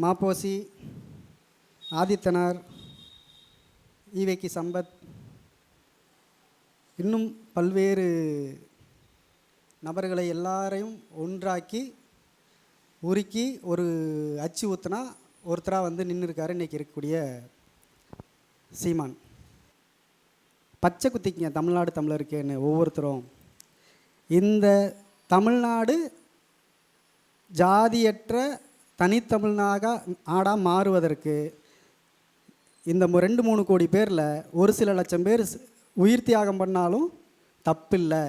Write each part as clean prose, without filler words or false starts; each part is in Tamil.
மாப்போசி, ஆதித்தனார், ஈவேக்கி சம்பத், இன்னும் பல்வேறு நபர்களை எல்லாரையும் ஒன்றாக்கி உருக்கி ஒரு அச்சு ஊற்றுனா ஒருத்தராக வந்து நின்று இருக்காரு இன்றைக்கி இருக்கக்கூடிய சீமான். பச்சை குத்திக்கிங்க தமிழ்நாடு தமிழருக்கேன்னு ஒவ்வொருத்தரும். இந்த தமிழ்நாடு ஜாதியற்ற தனித்தமிழ்நாக நாடாக மாறுவதற்கு இந்த 2-3 கோடி பேரில் ஒரு சில லட்சம் பேர் உயிர் தியாகம் பண்ணாலும் தப்பில்லை,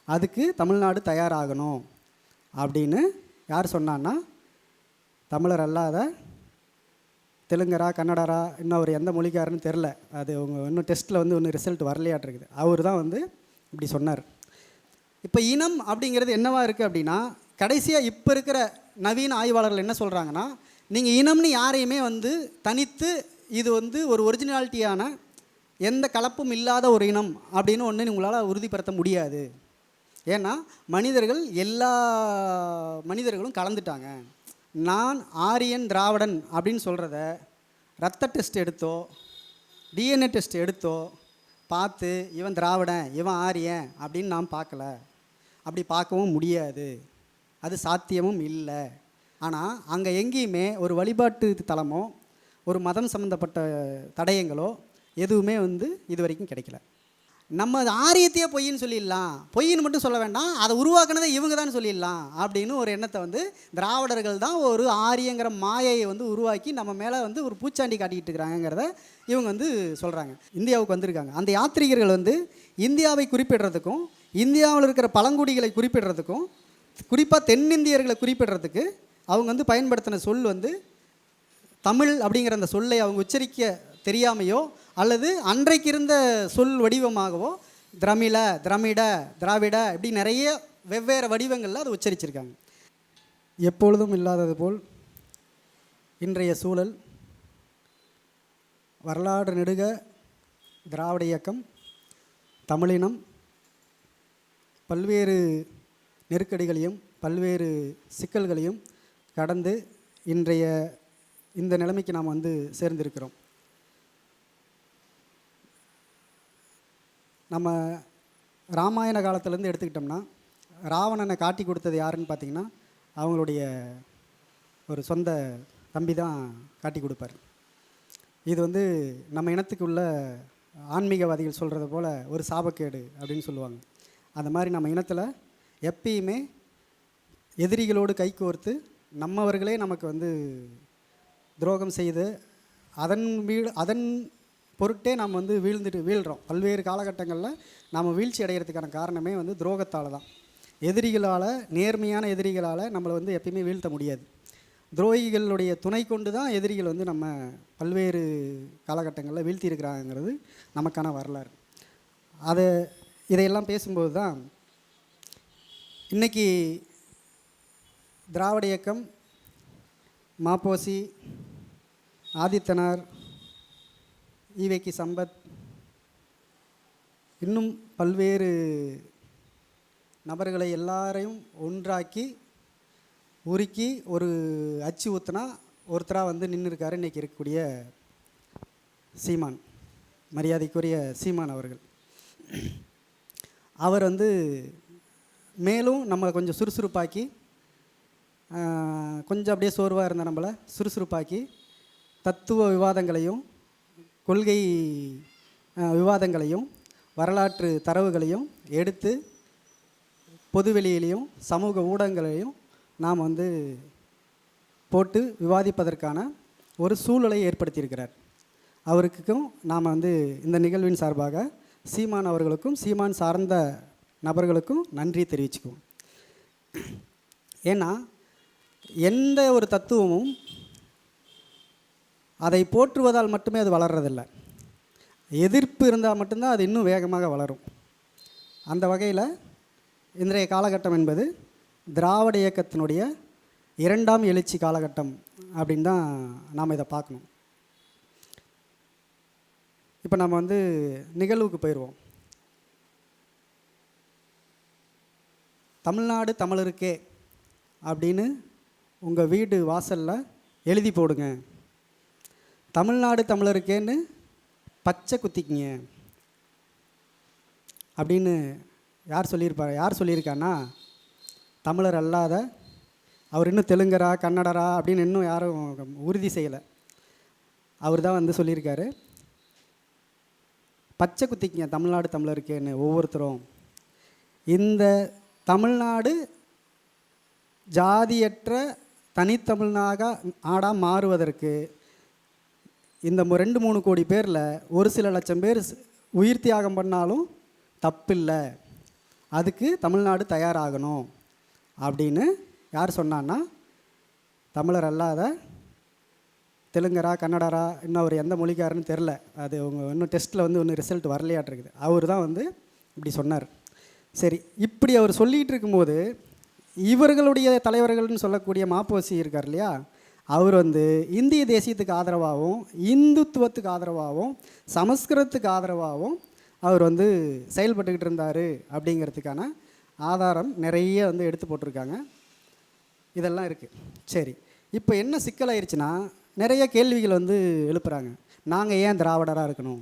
அதுக்கு தமிழ்நாடு தயாராகணும் அப்படின்னு யார் சொன்னான்னா, தமிழர் அல்லாத தெலுங்கரா கன்னடரா இன்னும் அவர் எந்த மொழிக்காரன்னு தெரில, அது அவங்க இன்னும் டெஸ்ட்டில் வந்து ஒன்றும் ரிசல்ட் வரலையாட்டிருக்குது. அவர் தான் வந்து இப்படி சொன்னார். இப்போ இனம் அப்படிங்கிறது என்னவா இருக்குது அப்படின்னா, கடைசியாக இப்போ இருக்கிற நவீன ஆய்வாளர்கள் என்ன சொல்கிறாங்கன்னா, நீங்கள் இனம்னு யாரையுமே வந்து தனித்து இது வந்து ஒரு ஒரிஜினாலிட்டியான எந்த கலப்பும் இல்லாத ஒரு இனம் அப்படின்னு ஒன்று உங்களால் உறுதிப்படுத்த முடியாது. ஏன்னா மனிதர்கள் எல்லா மனிதர்களும் கலந்துட்டாங்க. நான் ஆரியன் திராவிடன் அப்படின்னு சொல்கிறத ரத்த டெஸ்ட் எடுத்தோ டிஎன்ஏ டெஸ்ட் எடுத்தோ பார்த்து இவன் திராவிடன் இவன் ஆரியன் அப்படின்னு நாம் பார்க்கல, அப்படி பார்க்கவும் முடியாது, அது சாத்தியமும் இல்லை. ஆனால் அங்கே எங்கேயுமே ஒரு வழிபாட்டு தலமோ ஒரு மதம் சம்மந்தப்பட்ட தடயங்களோ எதுவுமே வந்து இது வரைக்கும் கிடைக்கல. நம்ம ஆரியத்தையே பொய்ன்னு சொல்லிடலாம், பொய்ன்னு மட்டும் சொல்ல வேண்டாம், அதை உருவாக்குனதை இவங்க தான் சொல்லிடலாம் அப்படின்னு ஒரு எண்ணத்தை வந்து திராவிடர்கள் தான் ஒரு ஆரியங்கிற மாயையை வந்து உருவாக்கி நம்ம மேலே வந்து ஒரு பூச்சாண்டி காட்டிக்கிட்டு இருக்கிறாங்கிறத இவங்க வந்து சொல்கிறாங்க. இந்தியாவுக்கு வந்திருக்காங்க. அந்த யாத்ரீகர்கள் வந்து இந்தியாவை குறிப்பிடுறதுக்கும் இந்தியாவில் இருக்கிற பழங்குடிகளை குறிப்பிடுறதுக்கும் குறிப்பாக தென்னிந்தியர்களை குறிப்பிடுறதுக்கு அவங்க வந்து பயன்படுத்தின சொல் வந்து தமிழ் அப்படிங்கிற அந்த சொல்லை அவங்க உச்சரிக்க தெரியாமையோ அல்லது அன்றைக்கு இருந்த சொல் வடிவமாகவோ திராவிட இப்படி நிறைய வெவ்வேறு வடிவங்களில் அதை உச்சரிச்சிருக்காங்க. எப்பொழுதும் இல்லாதது போல் இன்றைய சூழல் வரலாறு நெடுக திராவிட இயக்கம் தமிழினம் பல்வேறு நெருக்கடிகளையும் பல்வேறு சிக்கல்களையும் கடந்து இன்றைய இந்த நிலைமைக்கு நாம் வந்து சேர்ந்திருக்கிறோம். நம்ம ராமாயண காலத்திலேருந்து எடுத்துக்கிட்டோம்னா ராவணனை காட்டி கொடுத்தது யாருன்னு பார்த்திங்கன்னா அவங்களுடைய ஒரு சொந்த தம்பி தான் காட்டி கொடுப்பார். இது வந்து நம்ம இனத்துக்கு உள்ள ஆன்மீகவாதிகள் சொல்கிறது போல் ஒரு சாபக்கேடு அப்படின்னு சொல்லுவாங்க. அந்த மாதிரி நம்ம இனத்தில் எப்பயுமே எதிரிகளோடு கைகோர்த்து நம்மவர்களே நமக்கு வந்து துரோகம் செய்து அதன் பொருட்டே நாம் வந்து வீழ்கிறோம். பல்வேறு காலகட்டங்களில் நாம் வீழ்ச்சி அடைகிறதுக்கான காரணமே வந்து துரோகத்தால் தான். எதிரிகளால், நேர்மையான எதிரிகளால் நம்மளை வந்து எப்பயுமே வீழ்த்த முடியாது. துரோகிகளுடைய துணை கொண்டு தான் எதிரிகள் வந்து நம்ம பல்வேறு காலகட்டங்களில் வீழ்த்தி இருக்கிறாங்கிறது நமக்கான வரலாறு. இதையெல்லாம் பேசும்போது தான் இன்றைக்கி திராவிட இயக்கம், மாப்போசி, ஆதித்தனார், ஈவேக்கி சம்பத், இன்னும் பல்வேறு நபர்களை எல்லாரையும் ஒன்றாக்கி உருக்கி ஒரு அச்சு ஊற்றுனா ஒருத்தராக வந்து நின்று இருக்காரு இன்றைக்கி இருக்கக்கூடிய சீமான், மரியாதைக்குரிய சீமான் அவர்கள். அவர் வந்து மேலும் நம்மளை கொஞ்சம் சுறுசுறுப்பாக்கி, கொஞ்சம் அப்படியே சோர்வாக இருந்த நம்மளை சுறுசுறுப்பாக்கி தத்துவ விவாதங்களையும் கொள்கை விவாதங்களையும் வரலாற்று தரவுகளையும் எடுத்து பொதுவெளியிலையும் சமூக ஊடகங்களையும் நாம் வந்து போட்டு விவாதிப்பதற்கான ஒரு சூழலை ஏற்படுத்தியிருக்கிறார். அவருக்கும் நாம் வந்து இந்த நிகழ்வின் சார்பாக சீமான் அவர்களுக்கும் சீமான் சார்ந்த நபர்களுக்கும் நன்றி தெரிவிச்சுக்குவோம். ஏன்னா எந்த ஒரு தத்துவமும் அதை போற்றுவதால் மட்டுமே அது வளர்றதில்லை, எதிர்ப்பு இருந்தால் மட்டும்தான் அது இன்னும் வேகமாக வளரும். அந்த வகையில் இன்றைய காலகட்டம் என்பது திராவிட இயக்கத்தினுடைய 2ஆம் எழுச்சி காலகட்டம் அப்படின்னு தான் நாம் இதை பார்க்கணும். இப்போ நம்ம வந்து நிகழ்வுக்கு போயிடுவோம். தமிழ்நாடு தமிழருக்கே அப்படின்னு உங்கள் வீடு வாசலில் எழுதி போடுங்க. தமிழ்நாடு தமிழருக்கேன்னு பச்சை குத்திக்கிங்க அப்படின்னு யார் சொல்லியிருக்கான்னா, தமிழர் அல்லாத, அவர் இன்னும் தெலுங்கரா கன்னடரா அப்படின்னு இன்னும் யாரும் உறுதி செய்யலை. அவர் தான் வந்து சொல்லியிருக்காரு, பச்சை குத்திக்கிங்க தமிழ்நாடு தமிழருக்கேன்னு ஒவ்வொருத்தரும். இந்த தமிழ்நாடு ஜாதியற்ற நாடாக மாறுவதற்கு இந்த 2-3 கோடி பேரில் ஒரு சில லட்சம் பேர் உயிர் தியாகம் பண்ணாலும் தப்பில்லை, அதுக்கு தமிழ்நாடு தயாராகணும் அப்படின்னு யார் சொன்னான்னா, தமிழர் அல்லாத தெலுங்கரா கன்னடரா இன்னும் அவர் எந்த மொழிக்காரன்னு தெரில, அது அவங்க இன்னும் டெஸ்ட்டில் வந்து ஒன்றும் ரிசல்ட் வரலையாட்டிருக்குது, அவர் தான் வந்து இப்படி சொன்னார். சரி, இப்படி அவர் சொல்லிகிட்டு இருக்கும்போது இவர்களுடைய தலைவர்கள்னு சொல்லக்கூடிய மாப்போசி இருக்கார் இல்லையா, அவர் வந்து இந்திய தேசியத்துக்கு ஆதரவாகவும் இந்துத்துவத்துக்கு ஆதரவாகவும் சமஸ்கிருதத்துக்கு ஆதரவாகவும் அவர் வந்து செயல்பட்டுக்கிட்டு இருந்தார் அப்படிங்கிறதுக்கான ஆதாரம் நிறைய வந்து எடுத்து போட்டிருக்காங்க. இதெல்லாம் இருக்குது. சரி, இப்போ என்ன சிக்கலாயிருச்சுன்னா, நிறைய கேள்விகள் வந்து எழுப்புகிறாங்க. நாங்கள் ஏன் திராவிடராக இருக்கணும்?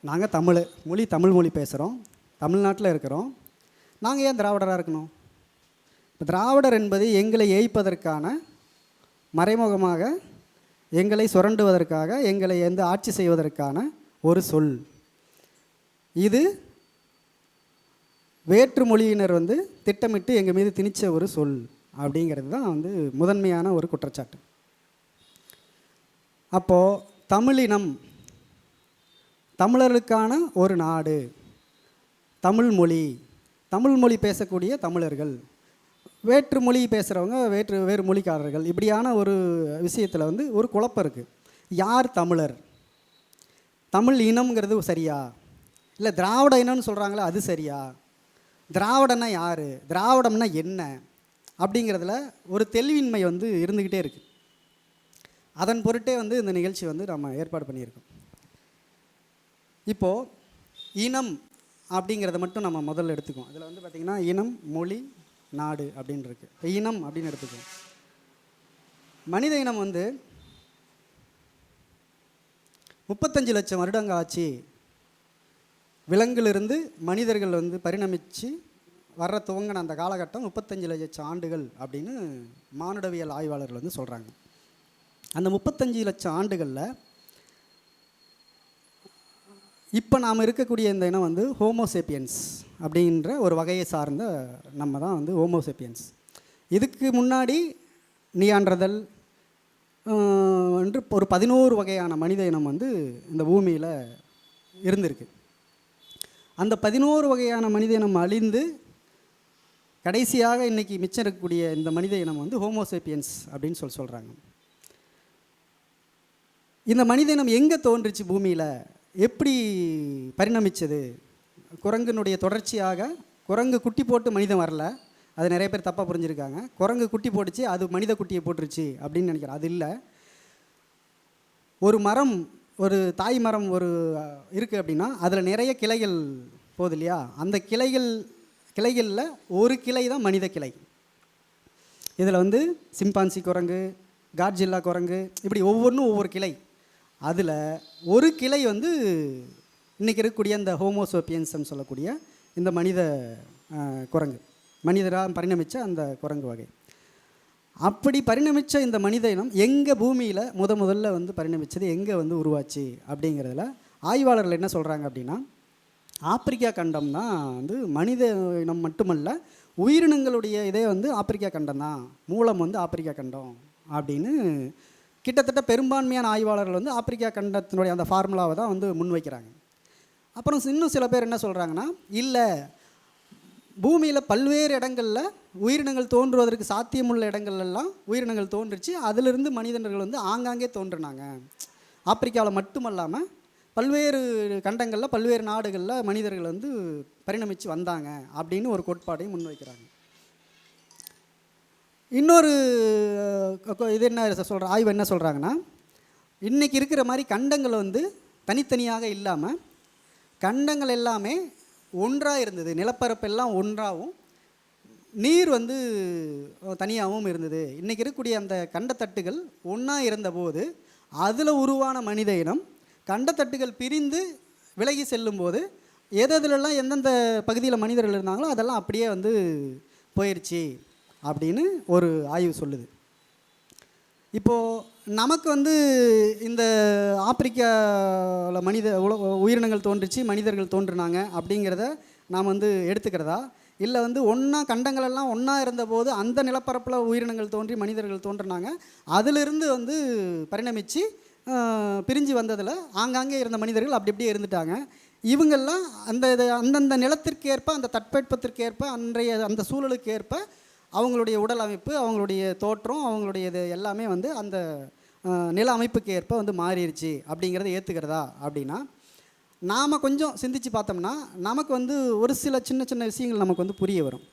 நாங்கள் தமிழ் மொழி பேசுகிறோம், தமிழ்நாட்டில் இருக்கிறோம், நாங்கள் ஏன் திராவிடராக இருக்கணும்? இப்போ திராவிடர் என்பது எங்களை ஏய்ப்பதற்கான, மறைமுகமாக எங்களை சுரண்டுவதற்காக, எங்களை வந்து ஆட்சி செய்வதற்கான ஒரு சொல். இது வேற்று மொழியினர் வந்து திட்டமிட்டு எங்கள் மீது திணிச்ச ஒரு சொல் அப்படிங்கிறது தான் வந்து முதன்மையான ஒரு குற்றச்சாட்டு. அப்போது தமிழினம், தமிழர்களுக்கான ஒரு நாடு, தமிழ் மொழி பேசக்கூடிய தமிழர்கள், வேற்று மொழி பேசுகிறவங்க வேறு மொழிக்காரர்கள், இப்படியான ஒரு விஷயத்தில் வந்து ஒரு குழப்பம் இருக்குது. யார் தமிழர்? தமிழ் இனம்ங்கிறது சரியா, இல்லை திராவிட இனம்னு சொல்கிறாங்களே அது சரியா? திராவிடன்னா யார், திராவிடம்னா என்ன அப்படிங்கிறதுல ஒரு தெளிவின்மை வந்து இருந்துக்கிட்டே இருக்குது. அதன் பொருட்டே வந்து இந்த நிகழ்ச்சி வந்து நம்ம ஏற்பாடு பண்ணியிருக்கோம். இப்போது இனம் அப்படிங்கிறத மட்டும் நம்ம முதல்ல எடுத்துக்குவோம். அதில் வந்து பார்த்திங்கன்னா இனம், மொழி, நாடு அப்படின்னு இருக்குது. இப்போ இனம் அப்படின்னு எடுத்துக்குவோம். மனித இனம் வந்து 35 லட்சம் வருடங்க ஆச்சு விலங்கிலிருந்து மனிதர்கள் வந்து பரிணமித்து வர்ற துவங்கின அந்த காலகட்டம் 35 லட்சம் ஆண்டுகள் அப்படின்னு மானுடவியல் ஆய்வாளர்கள் வந்து சொல்கிறாங்க. அந்த 35 லட்சம் ஆண்டுகளில் இப்போ நாம் இருக்கக்கூடிய இந்த இனம் வந்து ஹோமோசேப்பியன்ஸ் அப்படின்ற ஒரு வகையை சார்ந்த நம்ம தான் வந்து ஹோமோசேப்பியன்ஸ். இதுக்கு முன்னாடி நியாண்டர்தல் என்று ஒரு 11 வகையான மனித இனம் வந்து இந்த பூமியில் இருந்திருக்கு. அந்த 11 வகையான மனித இனம் அழிந்து கடைசியாக இன்றைக்கி மிச்சம் இருக்கக்கூடிய இந்த மனித இனம் வந்து ஹோமோசேப்பியன்ஸ் அப்படின்னு சொல்கிறாங்க. இந்த மனித இனம் எங்கே தோன்றுச்சு, பூமியில் எப்படி பரிணமித்தது? குரங்கினுடைய தொடர்ச்சியாக, குரங்கு குட்டி போட்டு மனிதன் வரல, அது நிறைய பேர் தப்பாக புரிஞ்சுருக்காங்க. குரங்கு குட்டி போட்டுச்சு, அது மனித குட்டியை போட்டுருச்சு அப்படின்னு நினைக்கிறேன். அது இல்லை. ஒரு மரம், ஒரு தாய் மரம் ஒரு இருக்குது அப்படின்னா அதில் நிறைய கிளைகள் போகுது இல்லையா, அந்த கிளைகளில் ஒரு கிளை தான் மனித கிளை. இதில் வந்து சிம்பான்சி குரங்கு, காட்ஜில்லா குரங்கு, இப்படி ஒவ்வொன்றும் ஒவ்வொரு கிளை. அதில் ஒரு கிளை வந்து இன்றைக்கி இருக்கக்கூடிய இந்த ஹோமோசேப்பியன்ஸ்ன்னு சொல்லக்கூடிய இந்த மனித குரங்கு, மனிதராக பரிணமித்த அந்த குரங்கு வகை. அப்படி பரிணமித்த இந்த மனித இனம் எங்கே பூமியில் முதல்ல வந்து பரிணமித்தது, எங்கே வந்து உருவாச்சு அப்படிங்கிறதுல ஆய்வாளர்கள் என்ன சொல்கிறாங்க அப்படின்னா, ஆப்பிரிக்கா கண்டம் தான் வந்து மனித இனம் மட்டுமல்ல, உயிரினங்களுடைய இதே வந்து ஆப்பிரிக்கா கண்டம் தான், மூலம் வந்து ஆப்பிரிக்கா கண்டம் அப்படின்னு கிட்டத்தட்ட பெரும்பான்மையான ஆய்வாளர்கள் வந்து ஆப்பிரிக்கா கண்டத்தினுடைய அந்த ஃபார்முலாவை தான் வந்து முன்வைக்கிறாங்க. அப்புறம் இன்னும் சில பேர் என்ன சொல்கிறாங்கன்னா, இல்லை, பூமியில் பல்வேறு இடங்களில் உயிரினங்கள் தோன்றுவதற்கு சாத்தியமுள்ள இடங்கள்லாம் உயிரினங்கள் தோன்றுச்சு, அதிலிருந்து மனிதர்கள் வந்து ஆங்காங்கே தோன்றினாங்க. ஆப்பிரிக்காவில் மட்டுமல்லாமல் பல்வேறு கண்டங்களில் பல்வேறு நாடுகளில் மனிதர்கள் வந்து பரிணமித்து வந்தாங்க அப்படின்னு ஒரு கோட்பாடையும் முன்வைக்கிறாங்க. இன்னொரு இது என்ன சொல்கிற ஆய்வு என்ன சொல்கிறாங்கன்னா, இன்றைக்கி இருக்கிற மாதிரி கண்டங்கள் வந்து தனித்தனியாக இல்லாமல் கண்டங்கள் எல்லாமே ஒன்றாக இருந்தது, நிலப்பரப்பெல்லாம் ஒன்றாகவும் நீர் வந்து தனியாகவும் இருந்தது. இன்றைக்கி இருக்கக்கூடிய அந்த கண்டத்தட்டுகள் ஒன்றா இருந்தபோது அதில் உருவான மனித இனம் கண்டத்தட்டுகள் பிரிந்து விலகி செல்லும்போது எதெல்லாம் எந்தெந்த பகுதியில் மனிதர்கள் இருந்தாங்களோ அதெல்லாம் அப்படியே வந்து போயிடுச்சு அப்படின்னு ஒரு ஆய்வு சொல்லுது. இப்போது நமக்கு வந்து இந்த ஆப்பிரிக்காவில் உயிரினங்கள் தோன்றுச்சு, மனிதர்கள் தோன்றுனாங்க அப்படிங்கிறத நாம் வந்து எடுத்துக்கிறதா, இல்லை வந்து ஒன்றா கண்டங்களெல்லாம் ஒன்றா இருந்தபோது அந்த நிலப்பரப்பில் உயிரினங்கள் தோன்றி மனிதர்கள் தோன்றினாங்க, அதிலிருந்து வந்து பரிணமித்து பிரிஞ்சு வந்ததில் ஆங்காங்கே இருந்த மனிதர்கள் அப்படி அப்படியே இருந்துட்டாங்க. இவங்கெல்லாம் அந்தந்த நிலத்திற்கேற்ப, அந்த தட்பவெப்பத்திற்கேற்ப, அன்றைய அந்த சூழலுக்கு ஏற்ப அவங்களுடைய உடல் அமைப்பு, அவங்களுடைய தோற்றம், அவங்களுடைய இது எல்லாமே வந்து அந்த நில அமைப்புக்கு ஏற்ப வந்து மாறிடுச்சு அப்படிங்கிறத ஏற்றுக்கிறதா அப்படின்னா, நாம் கொஞ்சம் சிந்திச்சு பார்த்தோம்னா நமக்கு வந்து ஒரு சில சின்ன சின்ன விஷயங்கள் நமக்கு வந்து புரிய வரும்.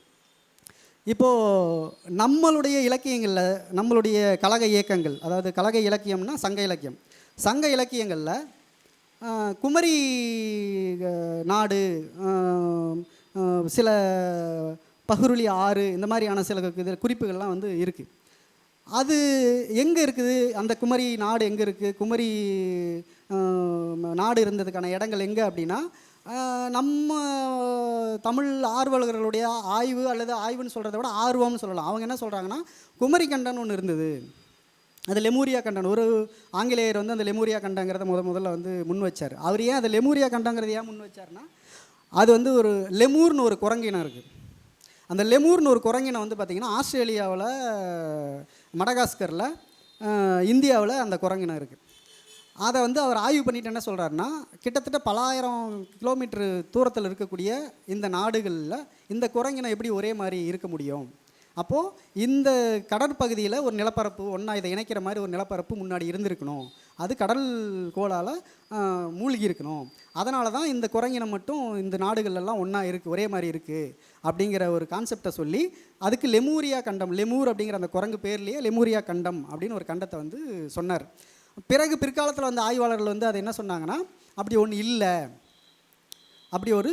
இப்போது நம்மளுடைய இலக்கியங்களில், நம்மளுடைய கழக இயக்கங்கள், அதாவது கழக இலக்கியம்னா சங்க இலக்கியம், சங்க இலக்கியங்களில் குமரி நாடு, சில பகுருளி ஆறு, இந்த மாதிரியான சில குறிப்புகள்லாம் வந்து இருக்குது. அது எங்கே இருக்குது, அந்த குமரி நாடு எங்கே இருக்குது, குமரி நாடு இருந்ததுக்கான இடங்கள் எங்கே அப்படின்னா, நம்ம தமிழ் ஆர்வலர்களுடைய ஆய்வு, அல்லது ஆய்வுன்னு சொல்கிறத விட ஆர்வம்னு சொல்லலாம். அவங்க என்ன சொல்கிறாங்கன்னா, குமரி கண்டம்னு ஒன்று இருந்தது, அது லெமூரியா கண்டம். ஒரு ஆங்கிலேயர் வந்து அந்த லெமூரியா கண்டங்கிறத முதல்ல வந்து முன் வச்சார். அவர் ஏன் அந்த லெமூரியா கண்டங்கிறத ஏன் முன் வச்சார்னா, அது வந்து ஒரு லெமூர்னு ஒரு குரங்கினம் இருக்குது. அந்த லெமூர்னு ஒரு குரங்கினம் வந்து பார்த்திங்கன்னா ஆஸ்திரேலியாவில், மடகாஸ்கரில், இந்தியாவில் அந்த குரங்கினம் இருக்குது. அதை வந்து அவர் ஆய்வு பண்ணிட்டு என்ன சொல்கிறாருன்னா, கிட்டத்தட்ட பல ஆயிரம் கிலோமீட்டர் தூரத்தில் இருக்கக்கூடிய இந்த நாடுகளில் இந்த குரங்கினம் எப்படி ஒரே மாதிரி இருக்க முடியும்? அப்போது இந்த கடற்பகுதியில் ஒரு நிலப்பரப்பு ஒன்றா இதை இணைக்கிற மாதிரி ஒரு நிலப்பரப்பு முன்னாடி இருந்திருக்கணும், அது கடல் கோளால் மூழ்கி இருக்கணும், அதனால தான் இந்த குரங்கினம் மட்டும் இந்த நாடுகள்லாம் ஒன்றா இருக்குது, ஒரே மாதிரி இருக்குது அப்படிங்கிற ஒரு கான்செப்டை சொல்லி அதுக்கு லெமூரியா கண்டம், லெமூர் அப்படிங்கிற அந்த குரங்கு பேர்லேயே லெமூரியா கண்டம் அப்படின்னு ஒரு கண்டத்தை வந்து சொன்னார். பிற்காலத்தில் வந்து ஆய்வாளர்கள் வந்து அதை என்ன சொன்னாங்கன்னா, அப்படி ஒன்று இல்லை, அப்படி ஒரு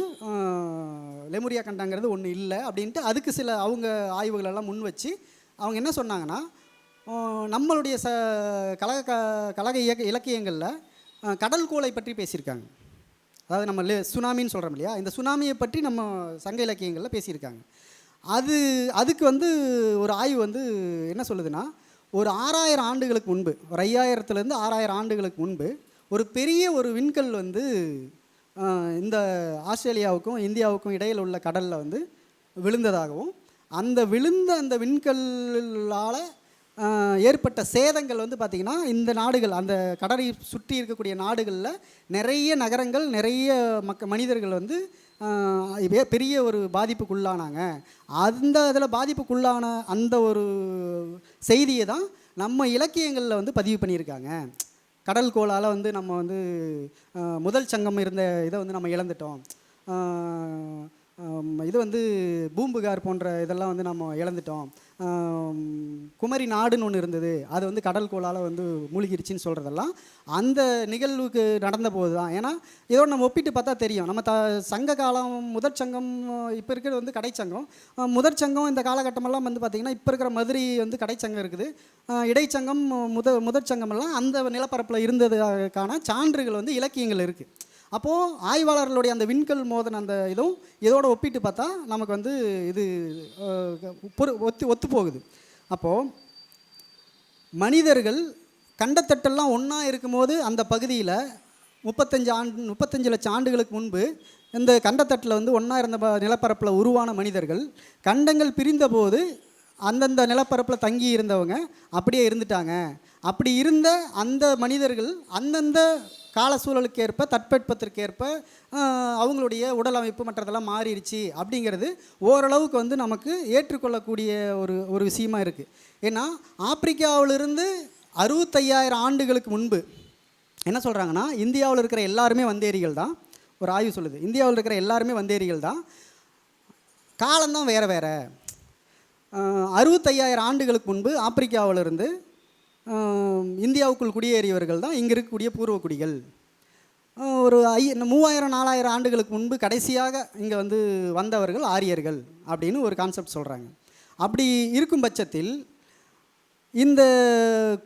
லெமூரியா கண்டங்கிறது ஒன்று இல்லை அப்படின்ட்டு அதுக்கு சில அவங்க ஆய்வுகளெல்லாம் முன் வச்சு அவங்க என்ன சொன்னாங்கன்னா, நம்மளுடைய கழக இலக்கியங்களில் கடல் கோளை பற்றி பேசியிருக்காங்க. அதாவது நம்ம சுனாமின்னு சொல்கிறோம் இல்லையா, இந்த சுனாமியை பற்றி நம்ம சங்க இலக்கியங்களில் பேசியிருக்காங்க. அதுக்கு வந்து ஒரு ஆய்வு வந்து என்ன சொல்லுதுன்னா, ஒரு 6000 ஆண்டுகளுக்கு முன்பு, ஒரு 5000 6000 ஆண்டுகளுக்கு முன்பு ஒரு பெரிய ஒரு விண்கல் வந்து இந்த ஆஸ்திரேலியாவுக்கும் இந்தியாவுக்கும் இடையில் உள்ள கடலில் வந்து விழுந்ததாகவும், அந்த விண்கல்லால் ஏற்பட்ட சேதங்கள் வந்து பார்த்திங்கன்னா இந்த நாடுகள், அந்த கடலை சுற்றி இருக்கக்கூடிய நாடுகளில் நிறைய நகரங்கள், நிறைய மனிதர்கள் வந்து பெரிய ஒரு பாதிப்புக்குள்ளானாங்க. அந்த இதில் பாதிப்புக்குள்ளான அந்த ஒரு செய்தியை தான் நம்ம இலக்கியங்களில் வந்து பதிவு பண்ணியிருக்காங்க. கடல் கோளால் வந்து நம்ம வந்து முதல் சங்கம் இருந்த இதை வந்து நம்ம இழந்துட்டோம், இது வந்து பூம்புகார் போன்ற இதெல்லாம் வந்து நம்ம இழந்துட்டோம், குமரி நாடுன்னு ஒன்று இருந்தது, அது வந்து கடல் கோளால் வந்து மூழ்கிருச்சின்னு சொல்கிறதெல்லாம் அந்த நிகழ்வுக்கு நடந்த போது தான். ஏன்னா இதோட நம்ம ஒப்பிட்டு பார்த்தா தெரியும், நம்ம சங்க காலம் முதற் சங்கம், இப்போ இருக்கிறது வந்து கடைச்சங்கம், முதற் சங்கம் இந்த காலகட்டமெல்லாம் வந்து பார்த்திங்கன்னா இப்போ இருக்கிற மதுரை வந்து கடைச்சங்கம் இருக்குது, இடைச்சங்கம் முதற் சங்கமெல்லாம் அந்த நிலப்பரப்பில் இருந்ததுக்கான சான்றுகள் வந்து இலக்கியங்கள் இருக்குது. அப்போது ஆய்வாளர்களுடைய அந்த விண்கல் மோதன அந்த இதுவும் இதோடு ஒப்பிட்டு பார்த்தா நமக்கு வந்து இது ஒத்து போகுது. அப்போது மனிதர்கள் கண்டத்தட்டெல்லாம் ஒன்றா இருக்கும்போது அந்த பகுதியில் 35 லட்சம் ஆண்டுகளுக்கு முன்பு இந்த கண்டத்தட்டில் வந்து ஒன்றா இருந்த நிலப்பரப்பில் உருவான மனிதர்கள் கண்டங்கள் பிரிந்தபோது அந்தந்த நிலப்பரப்பில் தங்கி இருந்தவங்க அப்படியே இருந்துட்டாங்க. அப்படி இருந்த அந்த மனிதர்கள் அந்தந்த கால சூழலுக்கு ஏற்ப, தட்பவெப்பத்திற்கேற்ப அவங்களுடைய உடல் அமைப்பு மற்றதெல்லாம் மாறிடுச்சு அப்படிங்கிறது ஓரளவுக்கு வந்து நமக்கு ஏற்றுக்கொள்ளக்கூடிய ஒரு விஷயமா இருக்குது. ஏன்னா ஆப்பிரிக்காவிலிருந்து 65,000 ஆண்டுகளுக்கு முன்பு என்ன சொல்கிறாங்கன்னா, இந்தியாவில் இருக்கிற எல்லாருமே வந்தேரிகள் தான். ஒரு ஆய்வு சொல்லுது, இந்தியாவில் இருக்கிற எல்லாருமே வந்தேரிகள் தான், காலம்தான் வேறு வேறு. 65,000 ஆண்டுகளுக்கு முன்பு ஆப்பிரிக்காவிலிருந்து இந்தியாவுக்குள் குடியேறியவர்கள் தான் இங்கே இருக்கக்கூடிய பூர்வக்குடிகள். ஒரு 3000-4000 ஆண்டுகளுக்கு முன்பு கடைசியாக இங்கே வந்து வந்தவர்கள் ஆரியர்கள் அப்படின்னு ஒரு கான்செப்ட் சொல்கிறாங்க. அப்படி இருக்கும் பட்சத்தில் இந்த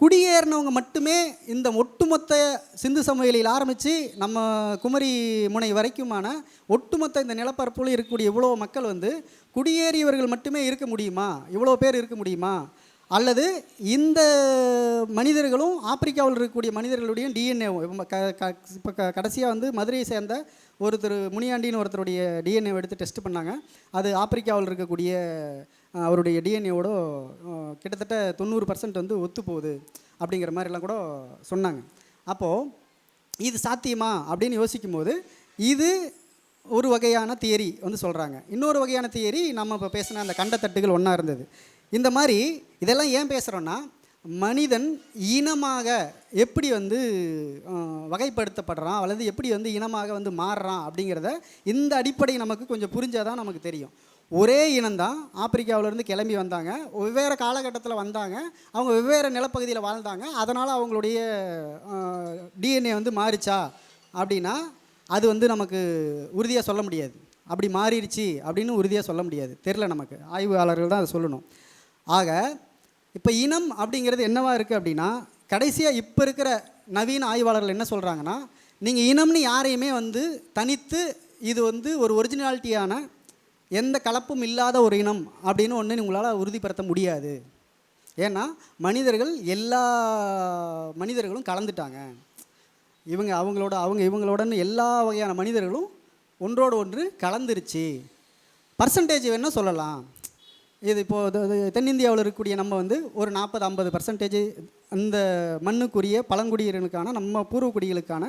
குடியேறினவங்க மட்டுமே இந்த ஒட்டுமொத்த சிந்து சமவெளியில் ஆரம்பித்து நம்ம குமரி முனை வரைக்குமான ஒட்டுமொத்த இந்த நிலப்பரப்பில் இருக்கக்கூடிய இவ்வளோ மக்கள் வந்து குடியேறியவர்கள் மட்டுமே இருக்க முடியுமா? இவ்வளோ பேர் இருக்க முடியுமா? அல்லது இந்த மனிதர்களும் ஆப்பிரிக்காவில் இருக்கக்கூடிய மனிதர்களுடைய டிஎன்ஏவும் இப்போ கடைசியாக வந்து மதுரையை சேர்ந்த ஒருத்தர் முனியாண்டின்னு ஒருத்தருடைய டிஎன்ஏவை எடுத்து டெஸ்ட் பண்ணாங்க. அது ஆப்பிரிக்காவில் இருக்கக்கூடிய அவருடைய டிஎன்ஏவோட கிட்டத்தட்ட 90% வந்து ஒத்து போகுது அப்படிங்கிற மாதிரிலாம் கூட சொன்னாங்க. அப்போது இது சாத்தியமா அப்படின்னு யோசிக்கும் போது இது ஒரு வகையான தியரி வந்து சொல்கிறாங்க. இன்னொரு வகையான தியரி நம்ம இப்போ பேசின அந்த கண்டத்தட்டுகள் ஒன்றா இருந்தது. இந்த மாதிரி இதெல்லாம் ஏன் பேசுகிறோன்னா, மனிதன் இனமாக எப்படி வந்து வகைப்படுத்தப்படுறான் அல்லது எப்படி வந்து இனமாக வந்து மாறுறான் அப்படிங்கிறத இந்த அடிப்படை நமக்கு கொஞ்சம் புரிஞ்சால் தான் நமக்கு தெரியும். ஒரே இனம்தான் ஆப்பிரிக்காவிலேருந்து கிளம்பி வந்தாங்க, வெவ்வேறு காலகட்டத்தில் வந்தாங்க, அவங்க வெவ்வேறு நிலப்பகுதியில் வாழ்ந்தாங்க. அதனால் அவங்களுடைய டிஎன்ஏ வந்து மாறிச்சா அப்படின்னா அது வந்து நமக்கு உறுதியாக சொல்ல முடியாது. அப்படி மாறிடுச்சு அப்படின்னு உறுதியாக சொல்ல முடியாது, தெரில, நமக்கு ஆய்வாளர்கள் தான் அதை சொல்லணும். ஆக இப்போ இனம் அப்படிங்கிறது என்னவா இருக்குது அப்படின்னா, கடைசியாக இப்போ இருக்கிற நவீன ஆய்வாளர்கள் என்ன சொல்கிறாங்கன்னா, நீங்கள் இனம்னு யாரையுமே வந்து தனித்து இது வந்து ஒரு ஒரிஜினாலிட்டியான எந்த கலப்பும் இல்லாத ஒரு இனம் அப்படின்னு ஒன்று உங்களால் உறுதிப்படுத்த முடியாது. ஏன்னா மனிதர்கள் எல்லா மனிதர்களும் கலந்துட்டாங்க. அவங்க இவங்களோடன்னு எல்லா வகையான மனிதர்களும் ஒன்றோடு ஒன்று கலந்துருச்சு. பர்சன்டேஜ் வேணால் சொல்லலாம். இது இப்போது தென்னிந்தியாவில் இருக்கக்கூடிய நம்ம வந்து ஒரு 40-50% அந்த மண்ணுக்குரிய பழங்குடியினருக்கான நம்ம பூர்வக்குடிகளுக்கான